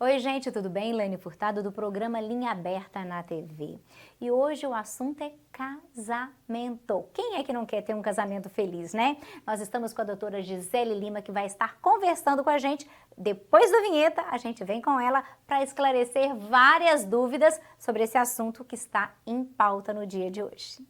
Oi, gente, tudo bem? Elaine Furtado do programa Linha Aberta na TV. E hoje o assunto é casamento. Quem é que não quer ter um casamento feliz, né? Nós estamos com a doutora Gisele Lima, que vai estar conversando com a gente. Depois da vinheta, a gente vem com ela para esclarecer várias dúvidas sobre esse assunto que está em pauta no dia de hoje.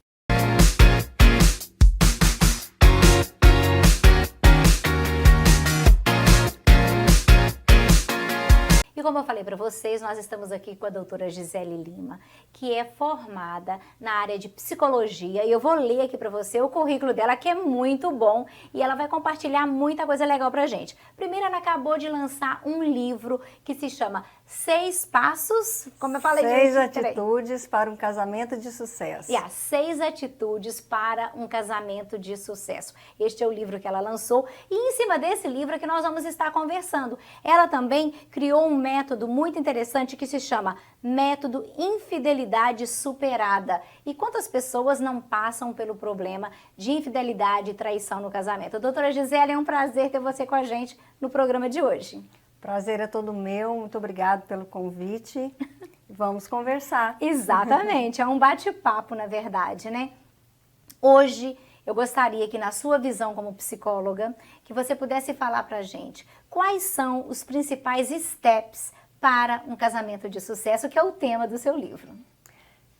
E como eu falei para vocês, nós estamos aqui com a doutora Gisele Lima, que é formada na área de psicologia, e eu vou ler aqui para você o currículo dela, que é muito bom, e ela vai compartilhar muita coisa legal pra gente. Primeiro, ela acabou de lançar um livro que se chama 6 Passos, como eu falei... 6 atitudes para um casamento de sucesso. 6 atitudes para um casamento de sucesso. Este é o livro que ela lançou, e em cima desse livro é que nós vamos estar conversando. Ela também criou um método muito interessante que se chama Método Infidelidade Superada. E quantas pessoas não passam pelo problema de infidelidade e traição no casamento? Doutora Gisele, é um prazer ter você com a gente no programa de hoje. Prazer é todo meu, muito obrigado pelo convite. Vamos conversar. Exatamente, é um bate-papo, na verdade, né? Hoje, eu gostaria que, na sua visão como psicóloga, que você pudesse falar pra gente quais são os principais steps para um casamento de sucesso, que é o tema do seu livro.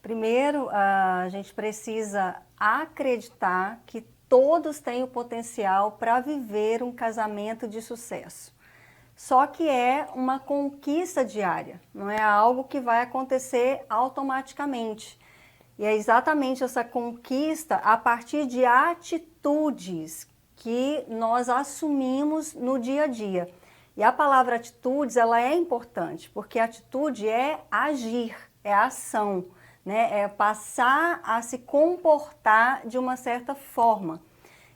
Primeiro, a gente precisa acreditar que todos têm o potencial para viver um casamento de sucesso. Só que é uma conquista diária, não é algo que vai acontecer automaticamente. E é exatamente essa conquista a partir de atitudes que nós assumimos no dia a dia. E a palavra atitudes, ela é importante, porque atitude é agir, é ação, né? É passar a se comportar de uma certa forma.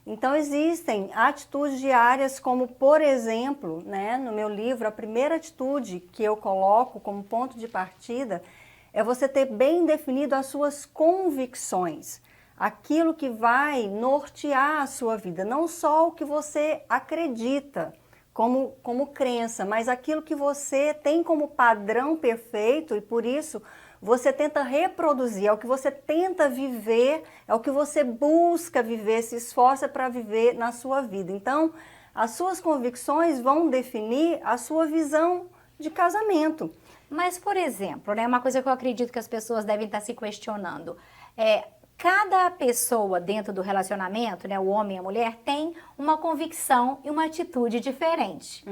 Então existem atitudes diárias como, por exemplo, né, no meu livro, a primeira atitude que eu coloco como ponto de partida é você ter bem definido as suas convicções, aquilo que vai nortear a sua vida, não só o que você acredita como crença, mas aquilo que você tem como padrão perfeito e por isso você tenta reproduzir, é o que você tenta viver, é o que você busca viver, se esforça para viver na sua vida. Então, as suas convicções vão definir a sua visão de casamento. Mas, por exemplo, né, uma coisa que eu acredito que as pessoas devem estar se questionando, cada pessoa dentro do relacionamento, né, o homem e a mulher, tem uma convicção e uma atitude diferente.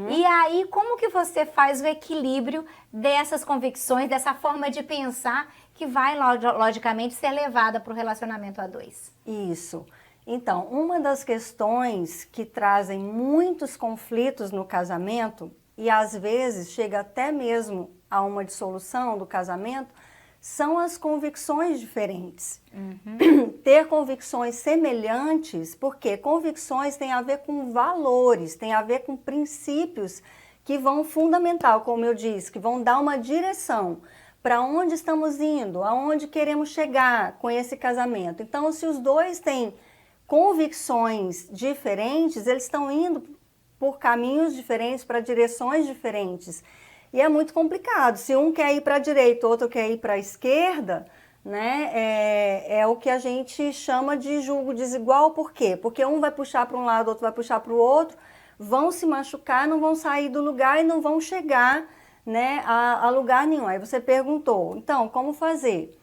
E aí, como que você faz o equilíbrio dessas convicções, dessa forma de pensar que vai, logicamente, ser levada para o relacionamento a dois? Isso. Então, uma das questões que trazem muitos conflitos no casamento, e às vezes chega até mesmo a uma dissolução do casamento, são as convicções diferentes. Ter convicções semelhantes, porque convicções têm a ver com valores, têm a ver com princípios que vão fundamental, como eu disse, que vão dar uma direção para onde estamos indo, aonde queremos chegar com esse casamento. Então, se os dois têm convicções diferentes, eles estão indo por caminhos diferentes, para direções diferentes. E é muito complicado. Se um quer ir para a direita, o outro quer ir para a esquerda, né? É o que a gente chama de julgo desigual. Por quê? Porque um vai puxar para um lado, o outro vai puxar para o outro, vão se machucar, não vão sair do lugar e não vão chegar, né, a lugar nenhum. Aí você perguntou, então, como fazer?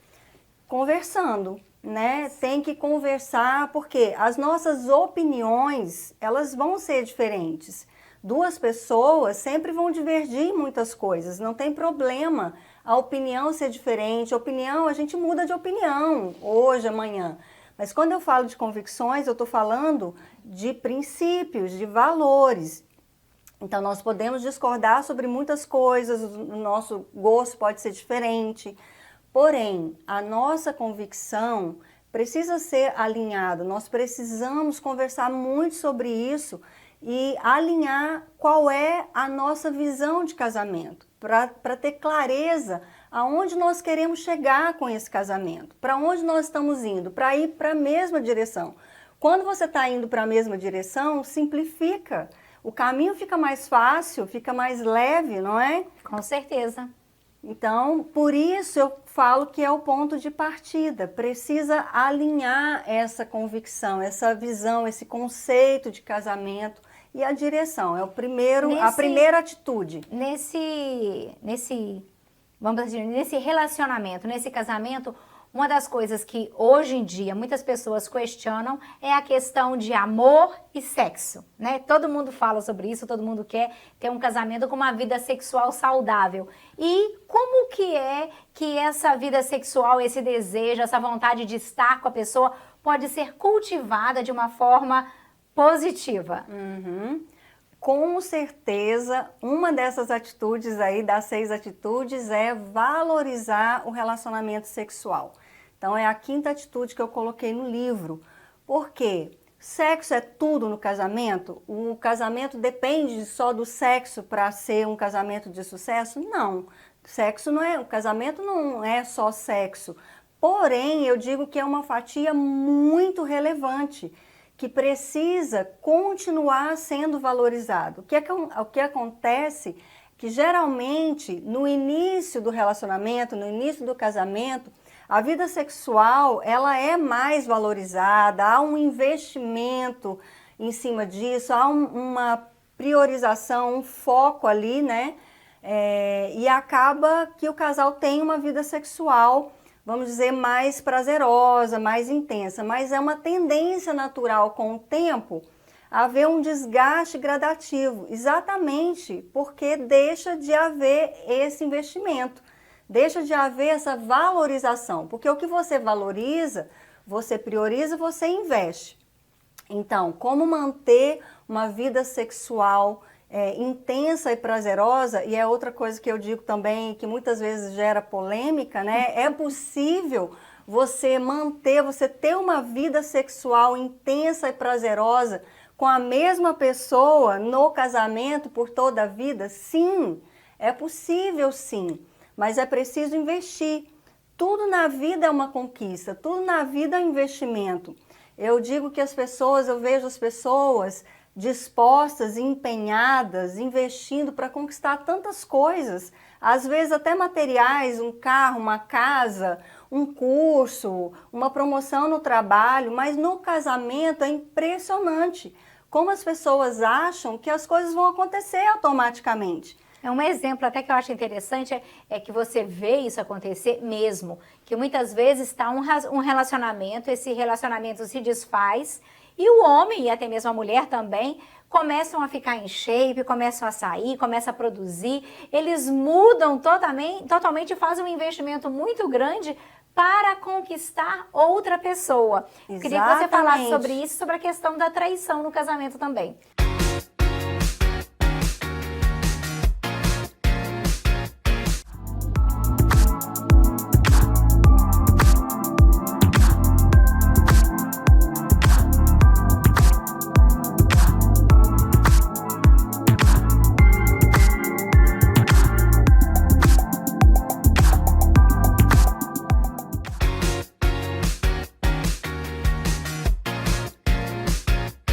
Conversando, né? Tem que conversar, porque as nossas opiniões, elas vão ser diferentes. Duas pessoas sempre vão divergir em muitas coisas, não tem problema a opinião ser diferente. A opinião, a gente muda de opinião hoje, amanhã. Mas quando eu falo de convicções, eu estou falando de princípios, de valores. Então, nós podemos discordar sobre muitas coisas, o nosso gosto pode ser diferente. Porém, a nossa convicção precisa ser alinhada. Nós precisamos conversar muito sobre isso e alinhar qual é a nossa visão de casamento, para ter clareza aonde nós queremos chegar com esse casamento, para onde nós estamos indo, para ir para a mesma direção. Quando você está indo para a mesma direção, simplifica o caminho fica mais fácil, fica mais leve, não é? Com certeza. Então, por isso eu falo que é o ponto de partida. Precisa alinhar essa convicção, essa visão, esse conceito de casamento e a direção. É o primeiro, a primeira atitude. Vamos dizer, nesse relacionamento, nesse casamento, uma das coisas que hoje em dia muitas pessoas questionam é a questão de amor e sexo, né? Todo mundo fala sobre isso, todo mundo quer ter um casamento com uma vida sexual saudável. E como que é que essa vida sexual, esse desejo, essa vontade de estar com a pessoa pode ser cultivada de uma forma positiva? Com certeza, uma dessas atitudes aí, das 6 atitudes, é valorizar o relacionamento sexual. Então, é a 5ª atitude que eu coloquei no livro. Por quê? Sexo é tudo no casamento? O casamento depende só do sexo para ser um casamento de sucesso? Não. O casamento não é só sexo. Porém, eu digo que é uma fatia muito relevante, que precisa continuar sendo valorizado. O que acontece que geralmente no início do relacionamento, no início do casamento, a vida sexual ela é mais valorizada, há um investimento em cima disso, há uma priorização, um foco ali, né? E acaba que o casal tem uma vida sexual, vamos dizer, mais prazerosa, mais intensa, mas é uma tendência natural com o tempo haver um desgaste gradativo, exatamente porque deixa de haver esse investimento, deixa de haver essa valorização, porque o que você valoriza, você prioriza, você investe. Então, como manter uma vida sexual intensa e prazerosa, e é outra coisa que eu digo também, que muitas vezes gera polêmica, né? É possível você ter uma vida sexual intensa e prazerosa com a mesma pessoa no casamento por toda a vida? Sim, é possível sim, mas é preciso investir. Tudo na vida é uma conquista, tudo na vida é um investimento. Eu digo que eu vejo as pessoas dispostas, empenhadas, investindo para conquistar tantas coisas, às vezes até materiais, um carro, uma casa, um curso, uma promoção no trabalho, mas no casamento é impressionante como as pessoas acham que as coisas vão acontecer automaticamente. Um exemplo até que eu acho interessante é que você vê isso acontecer mesmo, que muitas vezes está um relacionamento, esse relacionamento se desfaz e o homem e até mesmo a mulher também começam a ficar em shape, começam a sair, começam a produzir, eles mudam totalmente e fazem um investimento muito grande para conquistar outra pessoa. Exatamente. Queria que você falasse sobre isso, sobre a questão da traição no casamento também.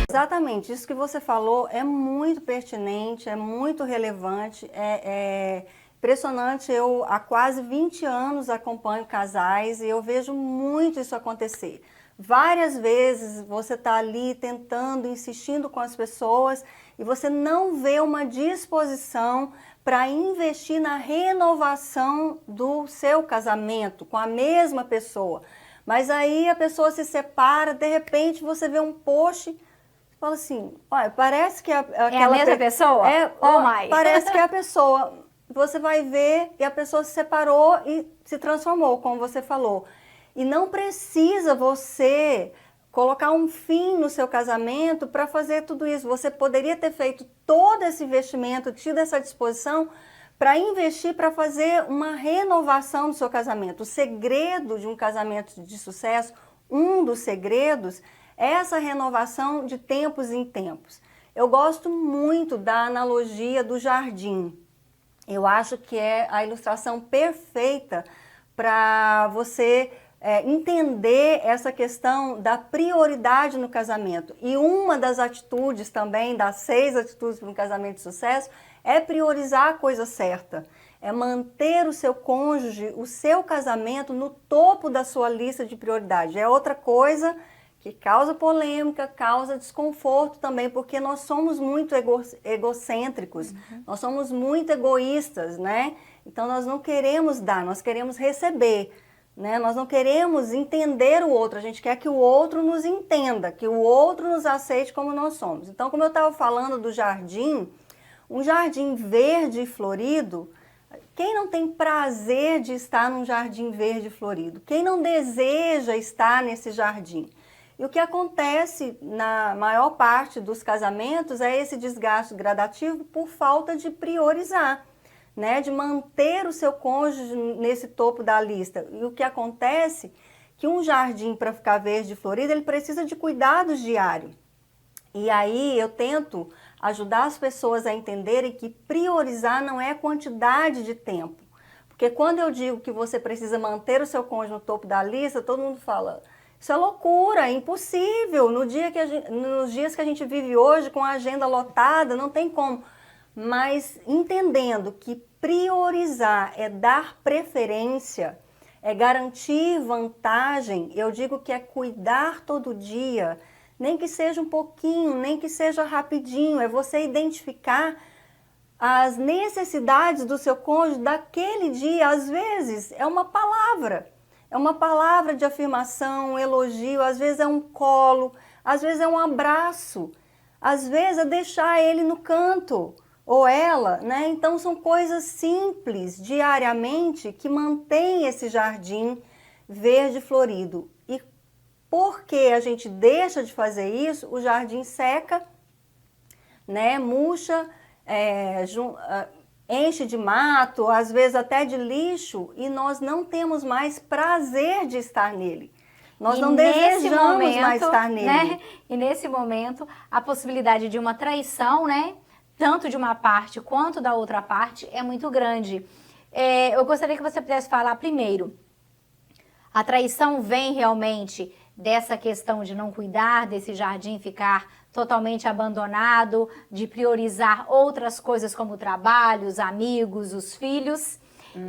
Exatamente, isso que você falou é muito pertinente, é muito relevante, é impressionante. Eu há quase 20 anos acompanho casais e eu vejo muito isso acontecer. Várias vezes você está ali tentando, insistindo com as pessoas e você não vê uma disposição para investir na renovação do seu casamento com a mesma pessoa. Mas aí a pessoa se separa, de repente você vê um post, fala assim, olha, parece que aquela é a mesma pessoa? Parece que é a pessoa. Você vai ver e a pessoa se separou e se transformou, como você falou. E não precisa você colocar um fim no seu casamento para fazer tudo isso. Você poderia ter feito todo esse investimento, tido essa disposição para investir, para fazer uma renovação do seu casamento. O segredo de um casamento de sucesso, um dos segredos, essa renovação de tempos em tempos. Eu gosto muito da analogia do jardim. Eu acho que é a ilustração perfeita para você entender essa questão da prioridade no casamento. E uma das atitudes também, das 6 atitudes para um casamento de sucesso, é priorizar a coisa certa. É manter o seu cônjuge, o seu casamento no topo da sua lista de prioridade. É outra coisa que causa polêmica, causa desconforto também, porque nós somos muito egocêntricos, nós somos muito egoístas, né? Então nós não queremos dar, nós queremos receber, né? Nós não queremos entender o outro, a gente quer que o outro nos entenda, que o outro nos aceite como nós somos. Então, como eu estava falando do jardim, um jardim verde e florido, quem não tem prazer de estar num jardim verde e florido? Quem não deseja estar nesse jardim? E o que acontece na maior parte dos casamentos é esse desgaste gradativo por falta de priorizar, né? De manter o seu cônjuge nesse topo da lista. E o que acontece é que um jardim, para ficar verde e florido, ele precisa de cuidados diários. E aí eu tento ajudar as pessoas a entenderem que priorizar não é quantidade de tempo. Porque quando eu digo que você precisa manter o seu cônjuge no topo da lista, todo mundo fala, isso é loucura, é impossível. Nos dias que a gente vive hoje, com a agenda lotada, não tem como. Mas entendendo que priorizar é dar preferência, é garantir vantagem, eu digo que é cuidar todo dia, nem que seja um pouquinho, nem que seja rapidinho, é você identificar as necessidades do seu cônjuge daquele dia. Às vezes é uma palavra de afirmação, um elogio, às vezes é um colo, às vezes é um abraço, às vezes é deixar ele no canto, ou ela, né? Então são coisas simples, diariamente, que mantêm esse jardim verde e florido. E porque a gente deixa de fazer isso, o jardim seca, né? Murcha, enche de mato, às vezes até de lixo, e nós não temos mais prazer de estar nele. Nós não desejamos mais estar nele. Né? E nesse momento, a possibilidade de uma traição, né? Tanto de uma parte quanto da outra parte, é muito grande. Eu gostaria que você pudesse falar primeiro, a traição vem realmente dessa questão de não cuidar desse jardim, ficar totalmente abandonado, de priorizar outras coisas como o trabalho, os amigos, os filhos.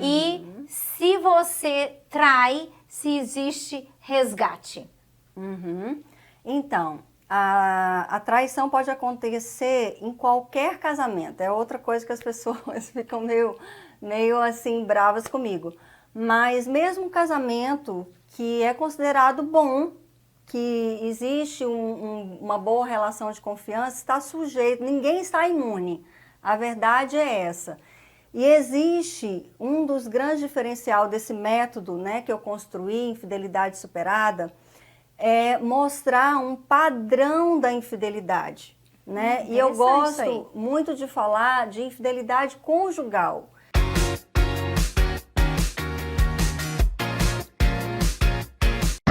E se você trai, se existe resgate. Então, a traição pode acontecer em qualquer casamento. É outra coisa que as pessoas ficam meio assim bravas comigo. Mas mesmo um casamento que é considerado bom, que existe uma boa relação de confiança, está sujeito, ninguém está imune. A verdade é essa. E existe um dos grandes diferenciais desse método, né, que eu construí, Infidelidade Superada, é mostrar um padrão da infidelidade, né? E eu gosto muito de falar de infidelidade conjugal.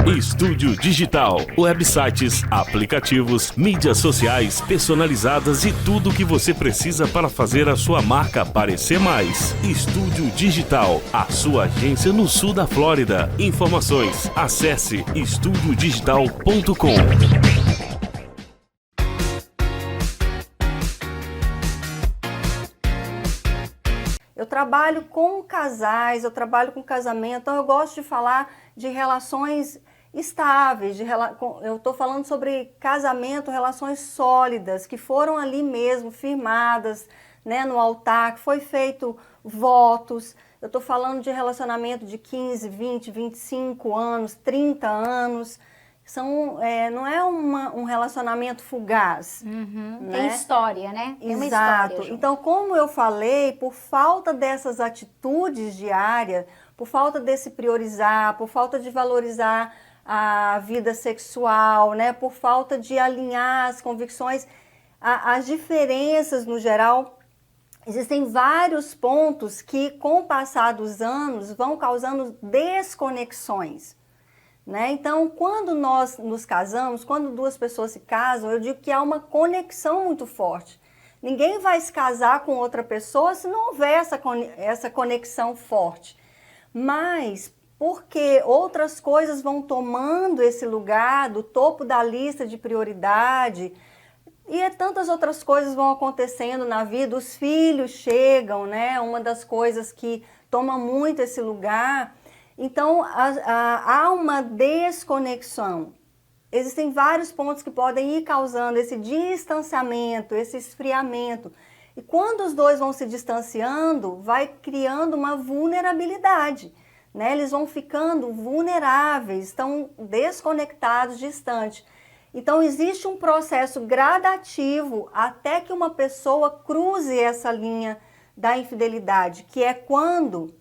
Estúdio Digital, websites, aplicativos, mídias sociais personalizadas e tudo o que você precisa para fazer a sua marca aparecer mais. Estúdio Digital, a sua agência no sul da Flórida. Informações, acesse estudiodigital.com. Eu trabalho com casais, eu trabalho com casamento, então eu gosto de falar de relações estáveis, eu estou falando sobre casamento, relações sólidas, que foram ali mesmo firmadas, né, no altar, que foi feito votos. Eu estou falando de relacionamento de 15, 20, 25 anos, 30 anos. Não é um relacionamento fugaz. Né? Tem história, né? Tem uma Exato. história, então, como eu falei, por falta dessas atitudes diárias, por falta desse priorizar, por falta de valorizar a vida sexual, né? Por falta de alinhar as convicções, as diferenças no geral, existem vários pontos que, com o passar dos anos, vão causando desconexões. Né? Então, quando nós nos casamos, quando duas pessoas se casam, eu digo que há uma conexão muito forte. Ninguém vai se casar com outra pessoa se não houver essa conexão forte. Mas, porque outras coisas vão tomando esse lugar do topo da lista de prioridade e tantas outras coisas vão acontecendo na vida, os filhos chegam, né? Uma das coisas que toma muito esse lugar. Então, há uma desconexão. Existem vários pontos que podem ir causando esse distanciamento, esse esfriamento. E quando os dois vão se distanciando, vai criando uma vulnerabilidade, né? Eles vão ficando vulneráveis, estão desconectados, distantes. Então, existe um processo gradativo até que uma pessoa cruze essa linha da infidelidade, que é quando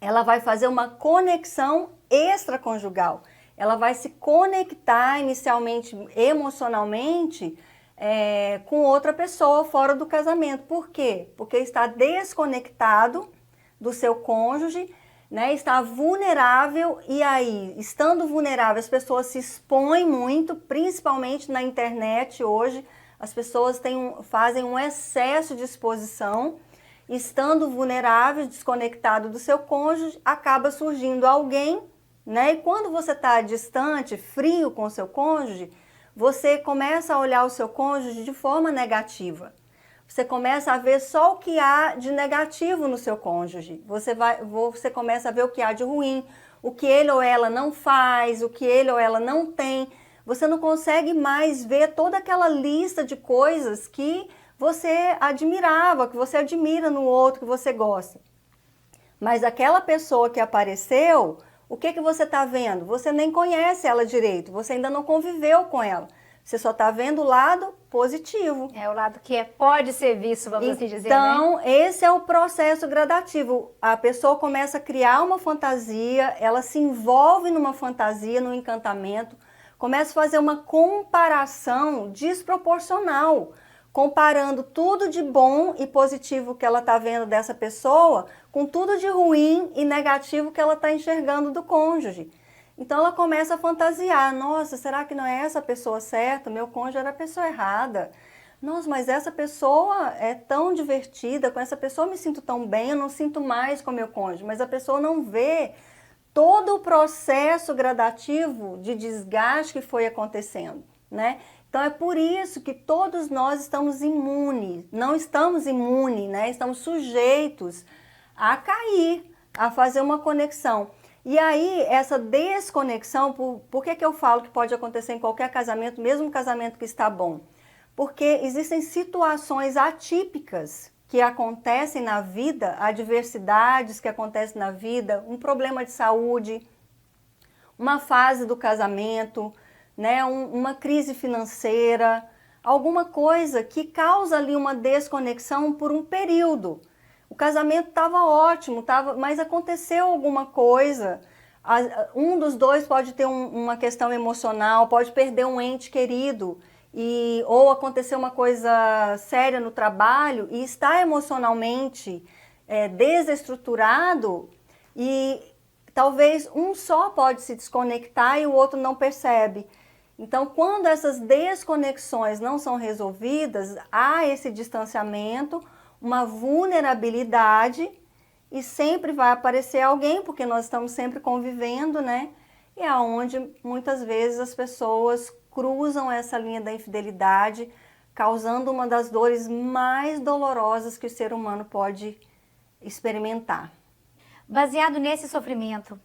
ela vai fazer uma conexão extraconjugal. Ela vai se conectar inicialmente emocionalmente com outra pessoa fora do casamento. Por quê? Porque está desconectado do seu cônjuge, né? Está vulnerável e aí, estando vulnerável, as pessoas se expõem muito, principalmente na internet hoje. As pessoas fazem um excesso de exposição. Estando vulnerável, desconectado do seu cônjuge, acaba surgindo alguém, né? E quando você está distante, frio com o seu cônjuge, você começa a olhar o seu cônjuge de forma negativa. Você começa a ver só o que há de negativo no seu cônjuge. Você começa a ver o que há de ruim, o que ele ou ela não faz, o que ele ou ela não tem. Você não consegue mais ver toda aquela lista de coisas que você admirava, que você admira no outro, que você gosta. Mas aquela pessoa que apareceu, o que você está vendo? Você nem conhece ela direito, você ainda não conviveu com ela. Você só está vendo o lado positivo. É o lado que pode ser visto, vamos assim dizer, Então, né? esse é o processo gradativo. A pessoa começa a criar uma fantasia, ela se envolve numa fantasia, num encantamento, começa a fazer uma comparação desproporcional, comparando tudo de bom e positivo que ela está vendo dessa pessoa com tudo de ruim e negativo que ela está enxergando do cônjuge. Então ela começa a fantasiar, nossa, será que não é essa a pessoa certa? Meu cônjuge era a pessoa errada. Nossa, mas essa pessoa é tão divertida, com essa pessoa eu me sinto tão bem, eu não sinto mais com meu cônjuge. Mas a pessoa não vê todo o processo gradativo de desgaste que foi acontecendo, né? Então é por isso que todos nós estamos imunes, não estamos imunes, né? Estamos sujeitos a cair, a fazer uma conexão. E aí, essa desconexão, por que eu falo que pode acontecer em qualquer casamento, mesmo um casamento que está bom? Porque existem situações atípicas que acontecem na vida, adversidades que acontecem na vida, um problema de saúde, uma fase do casamento, né, uma crise financeira, alguma coisa que causa ali uma desconexão por um período. O casamento estava ótimo, mas aconteceu alguma coisa, um dos dois pode ter uma questão emocional, pode perder um ente querido, ou acontecer uma coisa séria no trabalho e está emocionalmente desestruturado e talvez um só pode se desconectar e o outro não percebe. Então, quando essas desconexões não são resolvidas, há esse distanciamento, uma vulnerabilidade e sempre vai aparecer alguém, porque nós estamos sempre convivendo, né? E é onde muitas vezes as pessoas cruzam essa linha da infidelidade, causando uma das dores mais dolorosas que o ser humano pode experimentar. Baseado nesse sofrimento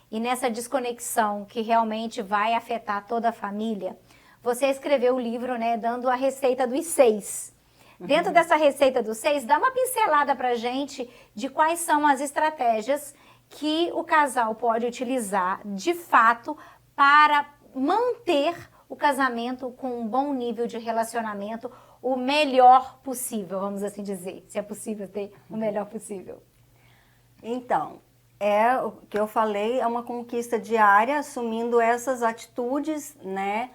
e nessa desconexão que realmente vai afetar toda a família, você escreveu o livro, né, dando a receita dos 6. Dentro dessa receita dos 6, dá uma pincelada pra gente de quais são as estratégias que o casal pode utilizar, de fato, para manter o casamento com um bom nível de relacionamento, o melhor possível, vamos assim dizer, se é possível ter o melhor possível. Então, o que eu falei, é uma conquista diária, assumindo essas atitudes, né?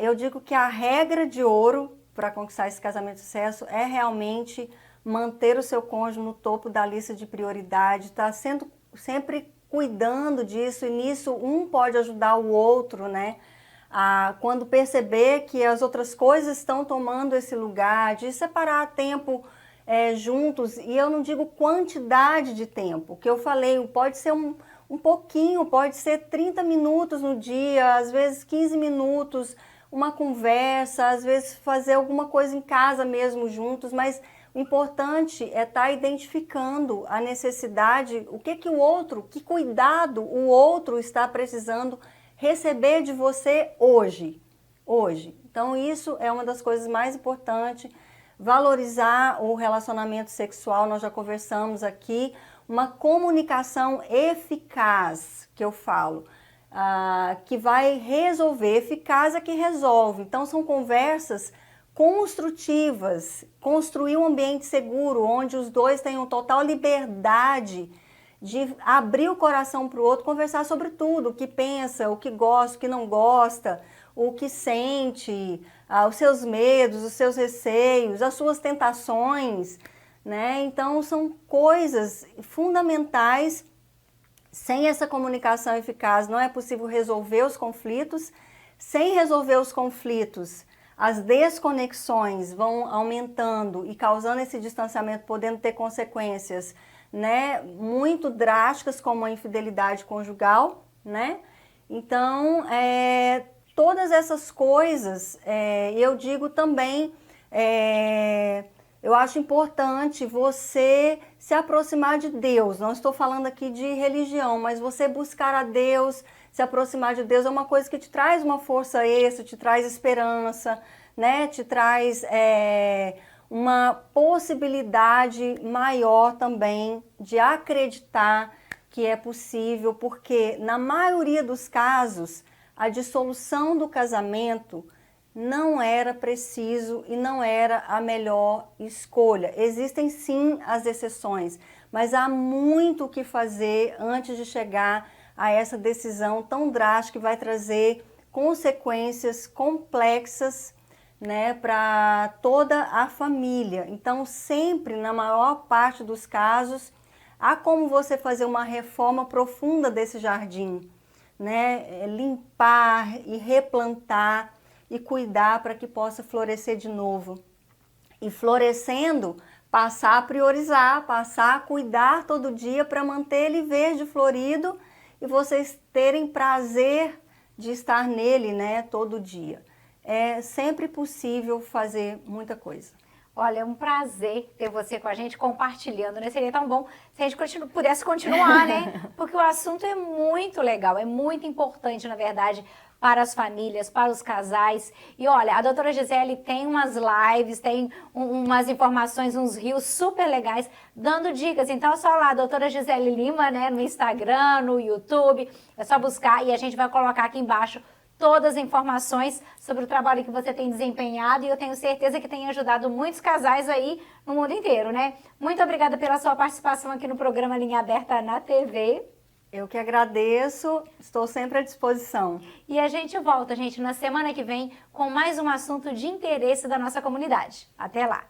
Eu digo que a regra de ouro para conquistar esse casamento de sucesso é realmente manter o seu cônjuge no topo da lista de prioridade, estar sempre cuidando disso, e nisso um pode ajudar o outro, né? Quando perceber que as outras coisas estão tomando esse lugar, de separar tempo juntos, e eu não digo quantidade de tempo, que eu falei, pode ser um um pouquinho, pode ser 30 minutos no dia, às vezes 15 minutos, uma conversa, às vezes fazer alguma coisa em casa mesmo juntos, mas o importante é estar identificando a necessidade, o que o outro, que cuidado o outro está precisando receber de você hoje. Então isso é uma das coisas mais importantes, valorizar o relacionamento sexual, nós já conversamos aqui, uma comunicação eficaz, que eu falo, que vai resolver, eficaz é que resolve. Então são conversas construtivas, construir um ambiente seguro, onde os dois tenham total liberdade de abrir o coração para o outro, conversar sobre tudo, o que pensa, o que gosta, o que não gosta, o que sente, os seus medos, os seus receios, as suas tentações, né? Então são coisas fundamentais. Sem essa comunicação eficaz não é possível resolver os conflitos. Sem resolver os conflitos, as desconexões vão aumentando e causando esse distanciamento, podendo ter consequências, né, muito drásticas, como a infidelidade conjugal, né? Então, todas essas coisas, eu digo também, eu acho importante você se aproximar de Deus. Não estou falando aqui de religião, mas você buscar a Deus, se aproximar de Deus é uma coisa que te traz uma força extra, te traz esperança, né? Te traz uma possibilidade maior também de acreditar que é possível, porque na maioria dos casos a dissolução do casamento não era preciso e não era a melhor escolha. Existem sim as exceções, mas há muito o que fazer antes de chegar a essa decisão tão drástica que vai trazer consequências complexas, né, para toda a família. Então, sempre, na maior parte dos casos, há como você fazer uma reforma profunda desse jardim, né, limpar e replantar e cuidar para que possa florescer de novo. E florescendo, passar a priorizar, passar a cuidar todo dia para manter ele verde, florido e vocês terem prazer de estar nele, né, todo dia. É sempre possível fazer muita coisa. Olha, é um prazer ter você com a gente compartilhando, né? Seria tão bom se a gente pudesse continuar, né? Porque o assunto é muito legal, é muito importante, na verdade, para as famílias, para os casais. E olha, a doutora Gisele tem umas lives, tem umas informações, uns reels super legais, dando dicas. Então é só lá, doutora Gisele Lima, né? No Instagram, no YouTube, é só buscar e a gente vai colocar aqui embaixo todas as informações sobre o trabalho que você tem desempenhado e eu tenho certeza que tem ajudado muitos casais aí no mundo inteiro, né? Muito obrigada pela sua participação aqui no programa Linha Aberta na TV. Eu que agradeço, estou sempre à disposição. E a gente volta, gente, na semana que vem com mais um assunto de interesse da nossa comunidade. Até lá!